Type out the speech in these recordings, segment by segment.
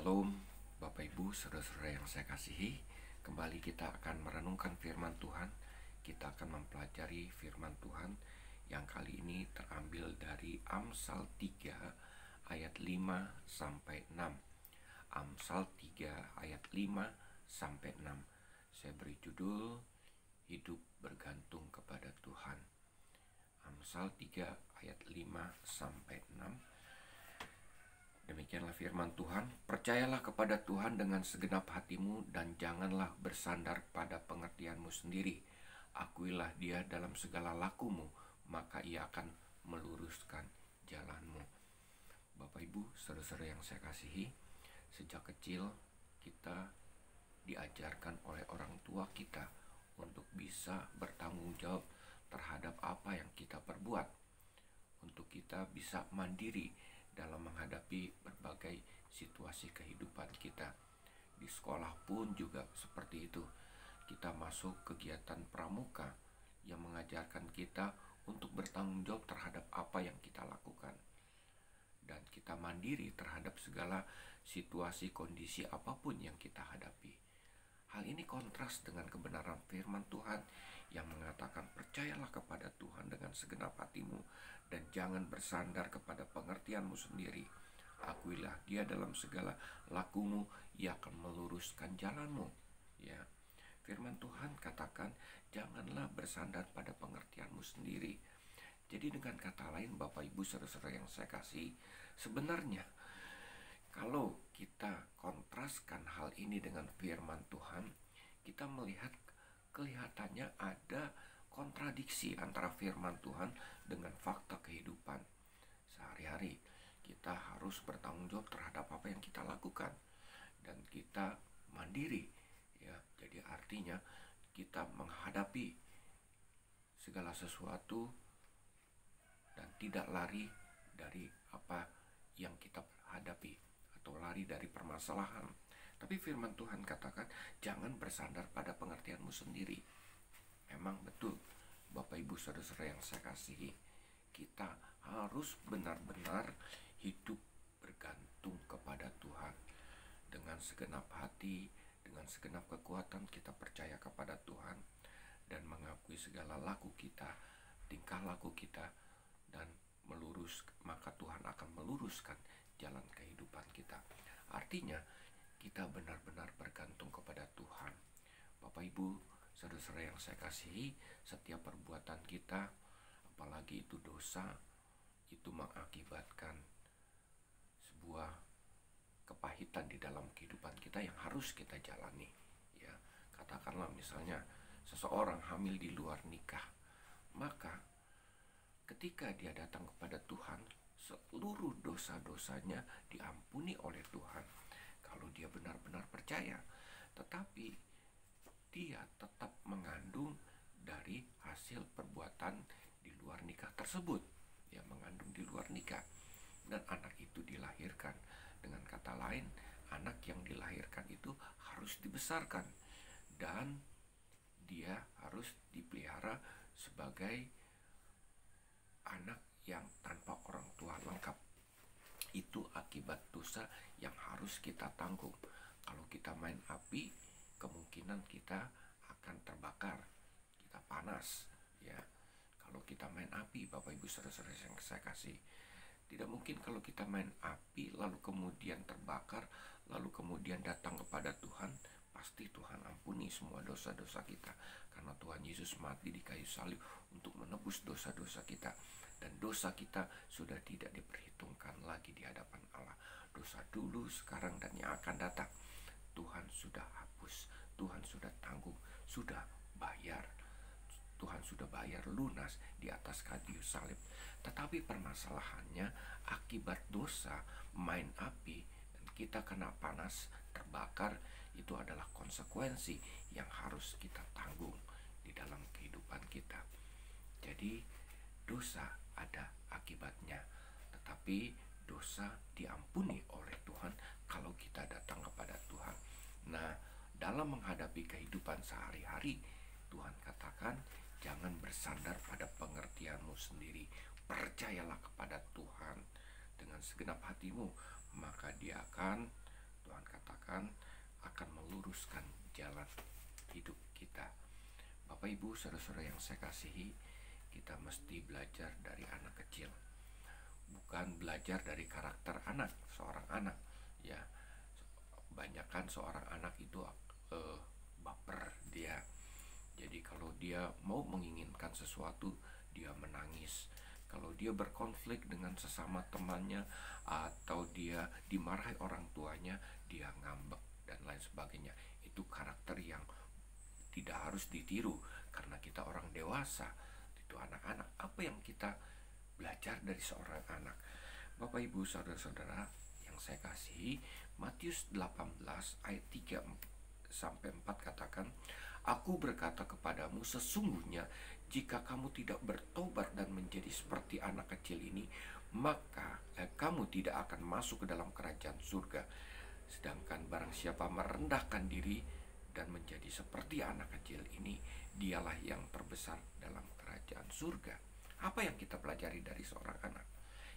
Shalom, Bapak Ibu, saudara-saudara yang saya kasihi. Kembali kita akan merenungkan firman Tuhan. Kita akan mempelajari firman Tuhan yang kali ini terambil dari Amsal 3 ayat 5-6. Amsal 3 ayat 5-6. Saya beri judul Hidup Bergantung kepada Tuhan. Amsal 3 ayat 5-6. Demikianlah firman Tuhan, percayalah kepada Tuhan dengan segenap hatimu dan janganlah bersandar pada pengertianmu sendiri. Akuilah Dia dalam segala lakumu, maka Ia akan meluruskan jalanmu. Bapak Ibu, saudara-saudara yang saya kasihi, sejak kecil kita diajarkan oleh orang tua kita untuk bisa bertanggung jawab terhadap apa yang kita perbuat, untuk kita bisa mandiri dalam menghadapi berbagai situasi kehidupan kita. Di sekolah pun juga seperti itu. Kita masuk kegiatan pramuka yang mengajarkan kita untuk bertanggung jawab terhadap apa yang kita lakukan. Dan kita mandiri terhadap segala situasi kondisi apapun yang kita hadapi. Hal ini kontras dengan kebenaran firman Tuhan yang mengatakan percayalah kepada Tuhan dengan segenap hatimu dan jangan bersandar kepada pengertianmu sendiri. Akuilah Dia dalam segala lakumu, Ia akan meluruskan jalanmu. Ya, firman Tuhan katakan janganlah bersandar pada pengertianmu sendiri. Jadi dengan kata lain, Bapak Ibu saudara-saudara yang saya kasih, sebenarnya kalau kita kontraskan hal ini dengan firman Tuhan, kita melihat kelihatannya ada kontradiksi antara firman Tuhan dengan fakta kehidupan. Sehari-hari kita harus bertanggung jawab terhadap apa yang kita lakukan dan kita mandiri. Ya, jadi artinya kita menghadapi segala sesuatu dan tidak lari dari apa yang kita hadapi atau lari dari permasalahan. Tapi firman Tuhan katakan jangan bersandar pada pengertianmu sendiri. Memang betul, Bapak Ibu saudara-saudara yang saya kasihi, kita harus benar-benar hidup bergantung kepada Tuhan. Dengan segenap hati, dengan segenap kekuatan kita percaya kepada Tuhan dan mengakui segala laku kita, tingkah laku kita, dan maka Tuhan akan meluruskan jalan kehidupan kita. Artinya kita benar-benar bergantung kepada Tuhan. Bapak Ibu saudara-saudara yang saya kasihi, setiap perbuatan kita, apalagi itu dosa, itu mengakibatkan sebuah kepahitan di dalam kehidupan kita yang harus kita jalani. Ya, katakanlah misalnya seseorang hamil di luar nikah, maka ketika dia datang kepada Tuhan, seluruh dosa-dosanya diampuni oleh Tuhan kalau dia benar-benar percaya. Tetapi dia tetap mengandung dari hasil perbuatan di luar nikah tersebut. Dia mengandung di luar nikah dan anak itu dilahirkan. Dengan kata lain, anak yang dilahirkan itu harus dibesarkan dan dia harus dipelihara sebagai anak yang tanpa orang tua lengkap. Itu akibat dosa yang harus kita tanggung. Kalau kita main api, kemungkinan kita akan terbakar, kita panas. Ya, kalau kita main api, Bapak Ibu saudara-saudara yang saya kasih, tidak mungkin kalau kita main api lalu kemudian terbakar, lalu kemudian datang kepada Tuhan, pasti Tuhan ampuni semua dosa-dosa kita. Karena Tuhan Yesus mati di kayu salib untuk menebus dosa-dosa kita. Dan dosa kita sudah tidak diperhitungkan lagi di hadapan Allah. Dosa dulu, sekarang, dan yang akan datang, Tuhan sudah hapus. Tuhan sudah tanggung, sudah bayar. Tuhan sudah bayar lunas di atas kayu salib. Tetapi permasalahannya akibat dosa, main api, dan kita kena panas, terbakar, itu adalah konsekuensi yang harus kita tanggung di dalam kehidupan kita. Jadi dosa ada akibatnya, tetapi dosa diampuni oleh Tuhan kalau kita datang kepada Tuhan. Nah, dalam menghadapi kehidupan sehari-hari, Tuhan katakan jangan bersandar pada pengertianmu sendiri. Percayalah kepada Tuhan dengan segenap hatimu, maka Dia akan, Tuhan katakan akan meluruskan jalan hidup kita. Bapak Ibu saudara-saudara yang saya kasihi, kita mesti belajar dari anak kecil, bukan belajar dari karakter anak, seorang anak. Ya, banyakkan seorang anak itu baper dia. Jadi kalau dia mau menginginkan sesuatu, dia menangis. Kalau dia berkonflik dengan sesama temannya atau dia dimarahi orang tuanya, dia ngambek dan lain sebagainya. Itu karakter yang tidak harus ditiru karena kita orang dewasa. Itu anak-anak. Apa yang kita belajar dari seorang anak? Bapak Ibu saudara-saudara yang saya kasihi, Matius 18 ayat 3 sampai 4 katakan, Aku berkata kepadamu, sesungguhnya jika kamu tidak bertobat dan menjadi seperti anak kecil ini, maka kamu tidak akan masuk ke dalam kerajaan surga. Sedangkan barang siapa merendahkan diri dan menjadi seperti anak kecil ini, dialah yang terbesar dalam kerajaan surga. Apa yang kita pelajari dari seorang anak?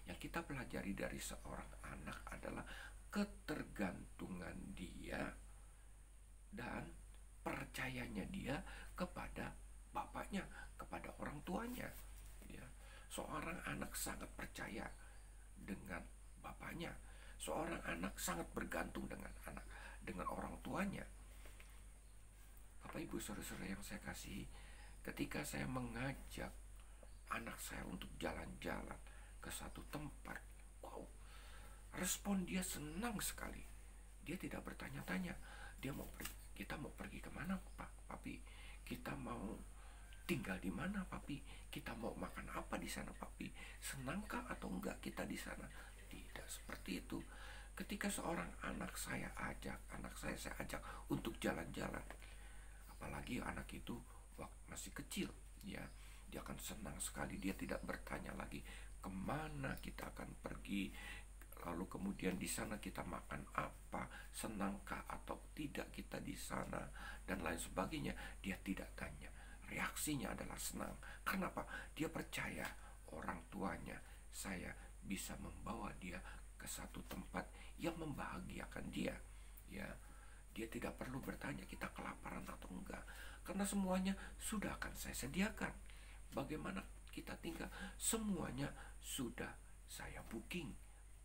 Yang kita pelajari dari seorang anak adalah ketergantungan dia dan percayanya dia kepada bapaknya, kepada orang tuanya. Ya. Seorang anak sangat percaya dengan bapaknya. Seorang anak sangat bergantung dengan orang tuanya. Bapak Ibu saudara-saudara yang saya kasihi, ketika saya mengajak anak saya untuk jalan-jalan ke satu tempat, wow, respon dia senang sekali. Dia tidak bertanya-tanya, dia mau pergi. Kita mau pergi kemana, Pak, Papi? Kita mau tinggal di mana, Papi? Kita mau makan apa di sana, Papi? Senangkah atau enggak kita di sana? Tidak seperti itu. Ketika seorang anak saya ajak untuk jalan-jalan, apalagi anak itu waktu masih kecil, ya, dia akan senang sekali. Dia tidak bertanya lagi kemana kita akan pergi, lalu kemudian di sana kita makan apa, senangkah atau tidak kita di sana, dan lain sebagainya. Dia tidak tanya. Reaksinya adalah senang. Kenapa? Dia percaya orang tuanya, saya bisa membawa dia ke satu tempat yang membahagiakan dia. Ya, dia tidak perlu bertanya kita kelaparan atau enggak, karena semuanya sudah akan saya sediakan. Bagaimana kita tinggal, semuanya sudah saya booking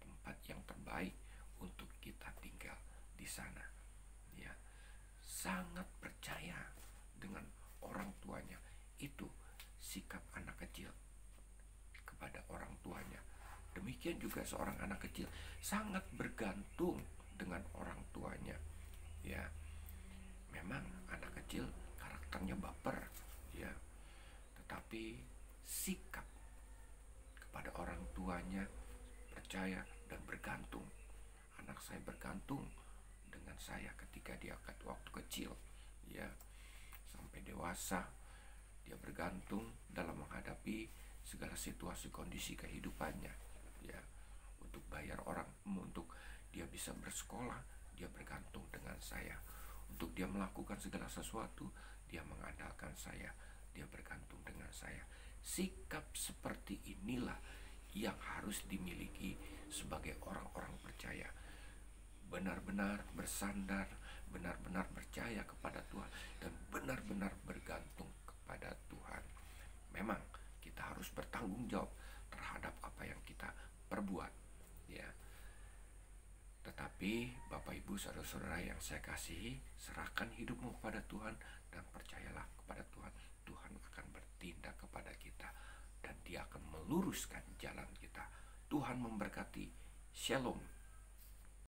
tempat yang terbaik untuk kita tinggal di sana. Ya, sangat percaya dengan orang tuanya. Itu sikap anak kecil kepada orang tuanya. Demikian juga seorang anak kecil sangat bergantung dengan orang tuanya. Ya, memang anak kecil karakternya baper, ya, tetapi sikap kepada orang tuanya percaya dan bergantung. Anak saya bergantung dengan saya ketika dia waktu kecil, ya, sampai dewasa dia bergantung dalam menghadapi segala situasi kondisi kehidupannya. Ya, untuk bayar orang, untuk dia bisa bersekolah, dia bergantung dengan saya. Untuk dia melakukan segala sesuatu, dia mengandalkan saya, dia bergantung dengan saya. Sikap seperti inilah yang harus dimiliki sebagai orang-orang percaya. Benar-benar bersandar, benar-benar percaya kepada Tuhan, dan benar-benar bergantung kepada Tuhan. Memang kita harus bertanggung jawab terhadap apa yang kita perbuat, ya. Tetapi Bapak Ibu saudara-saudara yang saya kasihi, serahkan hidupmu kepada Tuhan dan percayalah kepada Tuhan. Tuhan akan bertindak kepada kita dan Dia akan meluruskan jalan kita. Tuhan memberkati. Shalom.